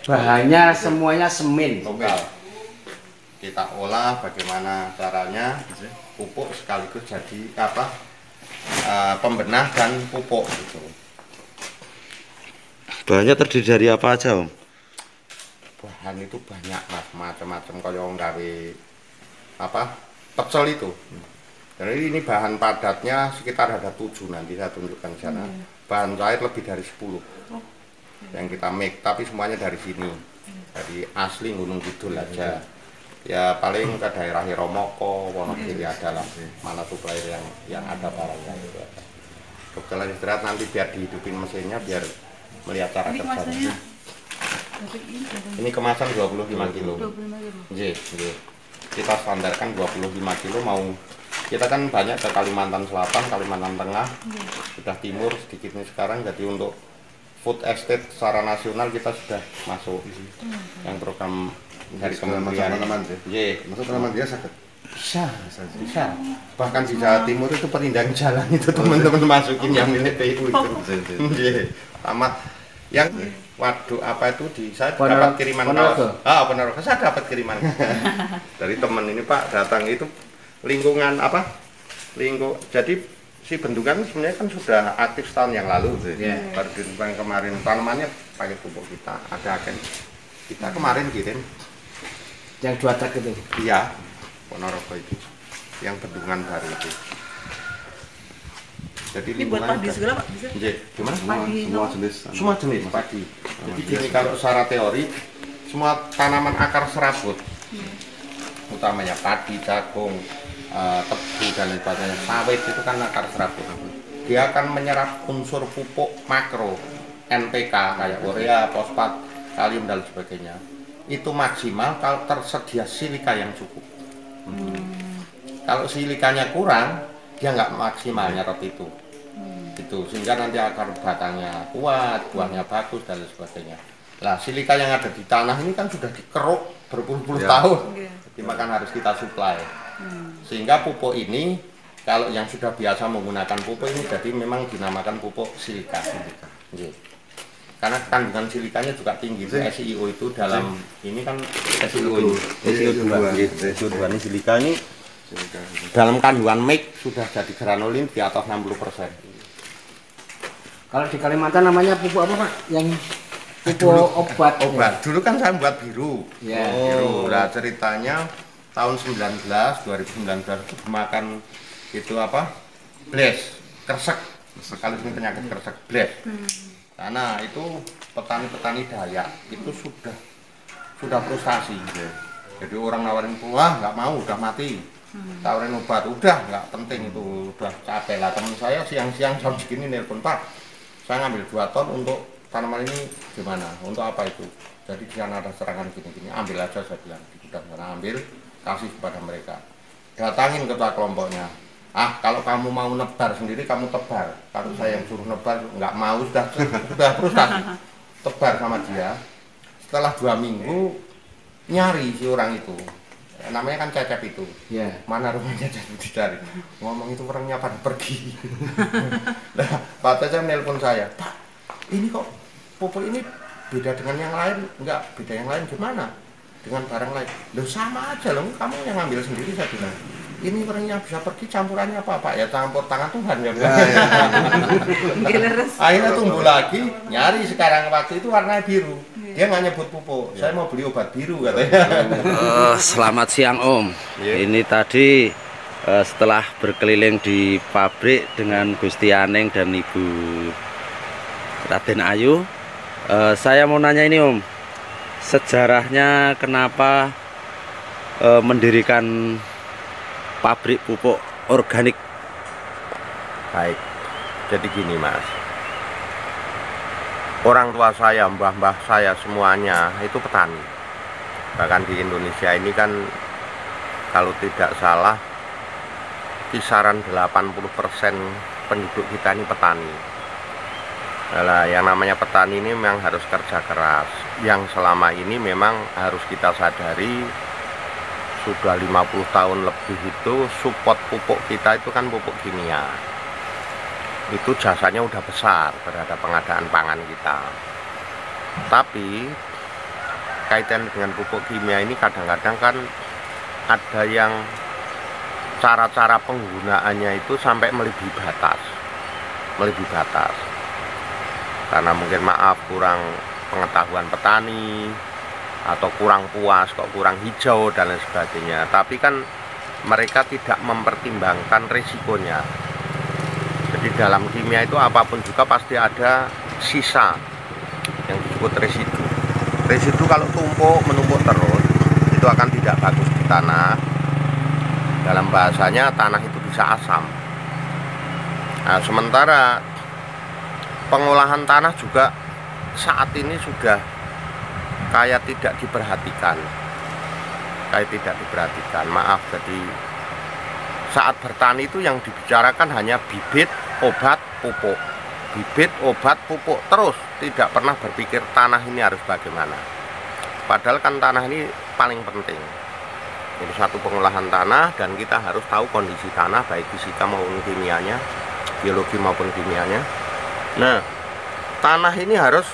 Bahannya semuanya semen lokal. Kita olah bagaimana caranya pupuk sekaligus jadi apa pembenah dan pupuk gitu. Bahannya terdiri dari apa aja, Om? Bahan itu banyak mas, macam-macam kalau nggawe apa pecel itu. Jadi ini bahan padatnya sekitar ada 7, nanti saya tunjukkan di sana. Bahan cair lebih dari 10 yang kita make, tapi semuanya dari sini, dari asli Gunung Kidul aja. Ya paling ke daerah Hiromoko, Wonogiri adalah mana supplier yang ada barangnya itu. Kebetulan istirahat nanti biar dihidupin mesinnya biar melihat cara kerjanya. Ini kemasan 25 kilo. Kita standarkan 25 kilo. Mau kita kan banyak ke Kalimantan Selatan, Kalimantan Tengah, sudah timur sedikit nih sekarang. Jadi untuk food estate secara nasional kita sudah masuk yang program dari kementerian. Masuk tanaman dia sakit. Bisa. Bahkan di Jawa Timur itu perindang jalan itu teman-teman masukin yang milik PU itu. Tamat yang waduh apa itu saya dapat kiriman Ponorogo. Saya dapat kiriman dari teman ini Pak, datang itu lingkungan apa? Jadi si bendungan sebenarnya kan sudah aktif tahun yang lalu. Baru kemarin tanamannya pakai pupuk kita, ada agen kita kemarin kirim yang 2 truk itu. Iya, Ponorogo itu yang bendungan baru itu. Jadi ini buat padi segala Pak? Bisa? Gimana? Semua Jenis padi. Jadi gini, kalau secara teori semua tanaman akar serabut, utamanya padi, jagung, tebu dan lain sebagainya, sawit itu kan akar serabut. Dia akan menyerap unsur pupuk makro, NPK kayak urea, fosfat, kalium dan sebagainya. Itu maksimal kalau tersedia silika yang cukup. Kalau silikanya kurang, dia nggak maksimal nyerap itu. Gitu, sehingga nanti akar batangnya kuat, buahnya bagus dan lain sebagainya. Nah, silika yang ada di tanah ini kan sudah dikeruk berpuluh-puluh tahun, jadi makan harus kita suplai. Sehingga pupuk ini, kalau yang sudah biasa menggunakan pupuk ini, jadi memang dinamakan pupuk silika. Karena kandungan silikanya juga tinggi. SiO itu dalam ini kan SiO2 ini silika ini dalam kandungan mix sudah jadi granulin di atas 60%. Kalau di Kalimantan namanya pupuk apa Pak? Yang pupuk obat. Dulu kan saya buat biru. Biru. Nah, ceritanya tahun 2019 itu makan itu apa? Bles, kresek. Sekali ini penyakit kresek bles. Karena itu petani-petani Dayak itu sudah frustasi. Jadi orang nawarin wah nggak mau, udah mati. Tawarin obat, udah nggak penting itu, udah capek lah. Teman saya siang-siang jam segini nelpon, Pak, saya ngambil 2 ton untuk tanaman ini gimana? Untuk apa itu? Jadi di sana ada serangan gini-gini, ambil aja saya bilang di gudang sana, ambil, kasih kepada mereka. Datangin ketua kelompoknya. Ah, kalau kamu mau nebar sendiri kamu tebar. Kalau saya yang suruh nebar nggak mau, sudah frustasi. Tebar sama dia. Setelah 2 minggu nyari si orang itu. Namanya kan Cecep itu. Mana rumahnya Cecep dicari. Ngomong itu orangnya pada pergi. Nah, Pak Cecep nelpon saya, Pak, ini kok pupuk ini beda dengan yang lain? Enggak, beda yang lain gimana? Dengan barang lain. Loh sama aja loh, kamu yang ngambil sendiri, saya bilang. Ini orangnya bisa pergi, campurannya apa Pak? Ya campur tangan Tuhan ya. Akhirnya tumbuh lagi, nyari sekarang waktu itu warnanya biru. Dia nggak nyebut pupuk, saya mau beli obat biru katanya. Selamat siang Om. Ini tadi setelah berkeliling di pabrik dengan Gusti Aneng dan Ibu Raden Ayu, saya mau nanya ini Om, sejarahnya kenapa mendirikan pabrik pupuk organik? Baik, jadi gini Mas, orang tua saya, mbah-mbah saya semuanya itu petani. Bahkan di Indonesia ini kan kalau tidak salah kisaran 80% penduduk kita ini petani. Nah, yang namanya petani ini memang harus kerja keras. Yang selama ini memang harus kita sadari sudah 50 tahun lebih itu support pupuk kita itu kan pupuk kimia. Itu jasanya udah besar terhadap pengadaan pangan kita. Tapi kaitan dengan pupuk kimia ini kadang-kadang kan ada yang cara-cara penggunaannya itu sampai melebihi batas. Karena mungkin maaf kurang pengetahuan petani atau kurang puas, kok kurang hijau dan lain sebagainya. Tapi kan mereka tidak mempertimbangkan risikonya. Jadi dalam kimia itu apapun juga pasti ada sisa yang disebut residu. Residu kalau menumpuk terus itu akan tidak bagus di tanah. Dalam bahasanya tanah itu bisa asam. Nah, sementara pengolahan tanah juga saat ini sudah kayak tidak diperhatikan. Maaf, jadi saat bertani itu yang dibicarakan hanya bibit, obat, pupuk. Bibit, obat, pupuk terus, tidak pernah berpikir tanah ini harus bagaimana. Padahal kan tanah ini paling penting. Ini satu pengolahan tanah dan kita harus tahu kondisi tanah baik fisika maupun kimianya, biologi maupun kimianya. Nah, tanah ini harus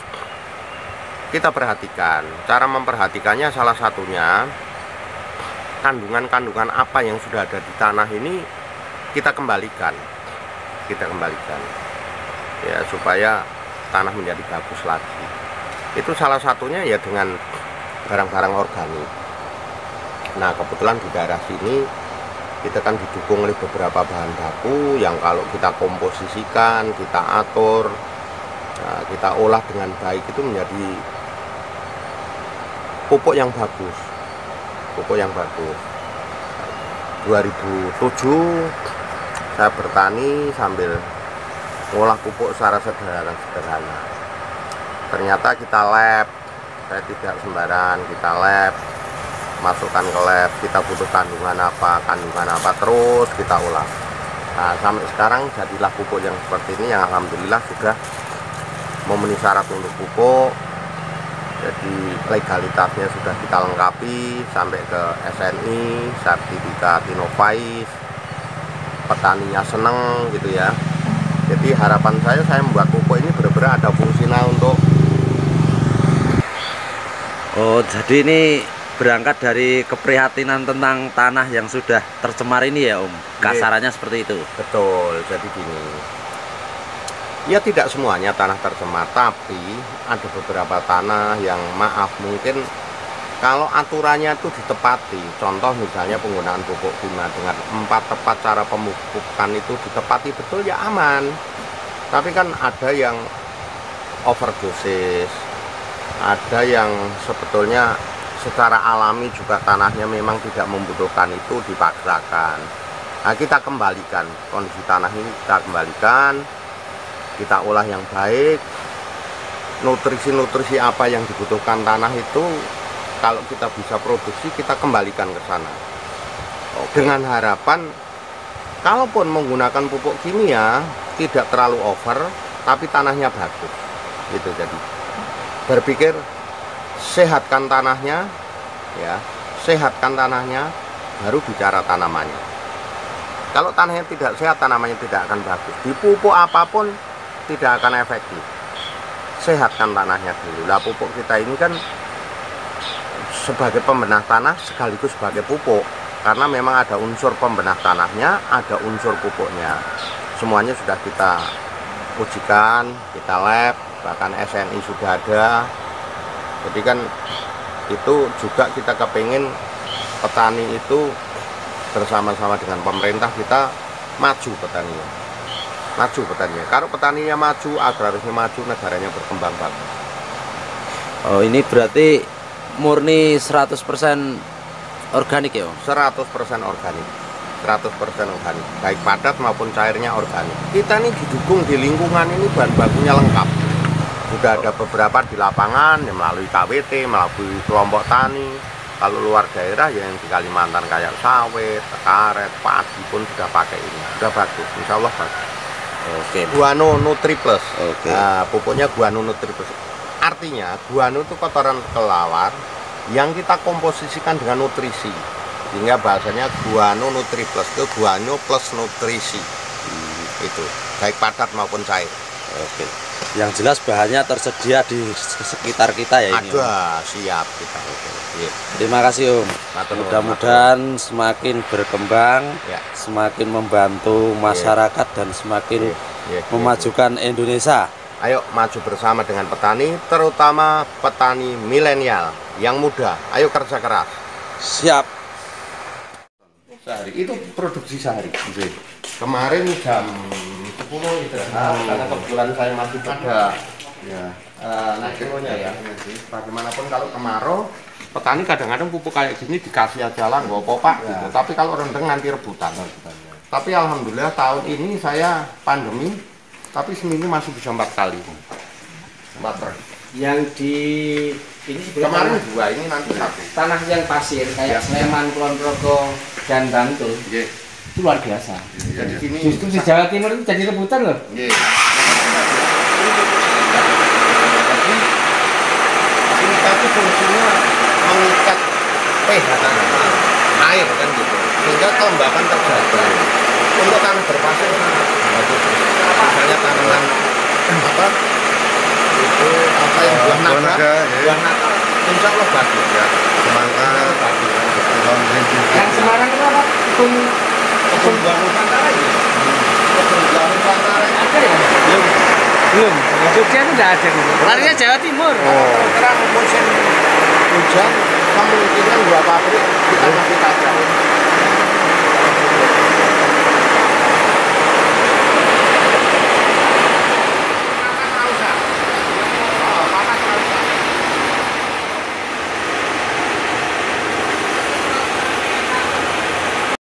kita perhatikan. Cara memperhatikannya salah satunya kandungan-kandungan apa yang sudah ada di tanah ini kita kembalikan. Ya, supaya tanah menjadi bagus lagi. Itu salah satunya ya dengan barang-barang organik. Nah, kebetulan di daerah sini kita kan didukung oleh beberapa bahan baku yang kalau kita komposisikan, kita atur, nah, kita olah dengan baik itu menjadi pupuk yang bagus. 2007 saya bertani sambil ngolah pupuk secara sederhana. Ternyata kita lab, saya tidak sembarangan, kita lab, masukkan ke lab, kita butuh kandungan apa terus kita olah. Nah, sampai sekarang jadilah pupuk yang seperti ini yang alhamdulillah sudah memenuhi syarat untuk pupuk. Jadi legalitasnya sudah kita lengkapi sampai ke SNI, sertifikat Innovais, petaninya seneng gitu ya. Jadi harapan saya membuat pupuk ini benar-benar ada fungsinya untuk. Oh, jadi ini berangkat dari keprihatinan tentang tanah yang sudah tercemar ini ya Om? Kasarannya seperti itu? Betul, jadi gini. Ya tidak semuanya tanah tercemar, tapi ada beberapa tanah yang maaf mungkin kalau aturannya itu ditepati. Contoh misalnya penggunaan pupuk kimia dengan 4 tepat cara pemupukan itu ditepati betul ya aman. Tapi kan ada yang overdosis, ada yang sebetulnya secara alami juga tanahnya memang tidak membutuhkan itu dipaksakan. Nah, kita kembalikan kondisi tanah ini, kita kembalikan, kita olah yang baik. Nutrisi-nutrisi apa yang dibutuhkan tanah itu kalau kita bisa produksi, kita kembalikan ke sana. Dengan harapan kalaupun menggunakan pupuk kimia tidak terlalu over, tapi tanahnya bagus. Gitu. Jadi berpikir sehatkan tanahnya, ya, sehatkan tanahnya, baru bicara tanamannya. Kalau tanahnya tidak sehat, tanamannya tidak akan bagus. Dipupuk apapun tidak akan efektif. Sehatkan tanahnya dulu. Lah pupuk kita ini kan sebagai pembenah tanah sekaligus sebagai pupuk, karena memang ada unsur pembenah tanahnya, ada unsur pupuknya. Semuanya sudah kita ujikan, kita lab, bahkan SNI sudah ada. Jadi kan itu juga kita kepingin petani itu bersama-sama dengan pemerintah kita maju petaninya. Kalau petaninya maju, agrarisnya maju, negaranya berkembang bagus. Oh, ini berarti murni 100% organik ya Om? 100% organik. 100% organik. Baik padat maupun cairnya organik. Kita ini didukung di lingkungan ini bahan bakunya lengkap. Sudah ada beberapa di lapangan yang melalui KWT, melalui kelompok tani. Kalau luar daerah ya yang di Kalimantan kayak sawit, karet, padi pun sudah pakai ini. Sudah bagus, insya Allah bagus. Oke. Guano Nutri Plus. Oke. Nah, pupuknya Guano Nutri Plus. Artinya guano itu kotoran kelelawar yang kita komposisikan dengan nutrisi. Sehingga bahasanya Guano Nutri Plus, itu guano plus nutrisi. Itu baik padat maupun cair. Oke. Yang jelas bahannya tersedia di sekitar kita ya ini. Ada, siap kita. Iya. Terima kasih Om. Mudah-mudahan semakin berkembang, Ya. semakin membantu masyarakat dan semakin memajukan Indonesia. Ayo maju bersama dengan petani, terutama petani milenial yang muda. Ayo kerja keras. Siap. Sehari itu produksi sehari. Kemarin jam 10 istirahat karena kebetulan saya masih pada naik turunnya ya. Bagaimanapun kalau kemarau, petani kadang-kadang pupuk kayak gini dikasih aja lah, nggak apa-apa gitu. Tapi kalau rendeng nanti rebutan. Tapi alhamdulillah tahun ini saya pandemi, tapi seminggu masih bisa 4 kali. 4 truk. Yang di ini Kemarin 2, ini nanti 1. tanah yang pasir kayak Sleman, Kulon Progo, dan Bantul. Nggih. Itu luar biasa. Jadi sini Justru di Jawa Timur itu jadi rebutan loh. nggih. Ini tapi fungsinya mengikat pH tanaman, air kan gitu. Sehingga kelembapan terjaga. Untuk tanah berpasir bagus. Misalnya tanaman apa? Itu apa yang buah naga, buah naga, insya Allah bagus ya. Semangka, Yang Semarang itu apa? kebun buah Nusantara ya. Kebun buah Nusantara Ada ya? Belum. Jogja itu nggak ada gitu. Larinya Jawa Timur. Sekarang musim hujan kemungkinan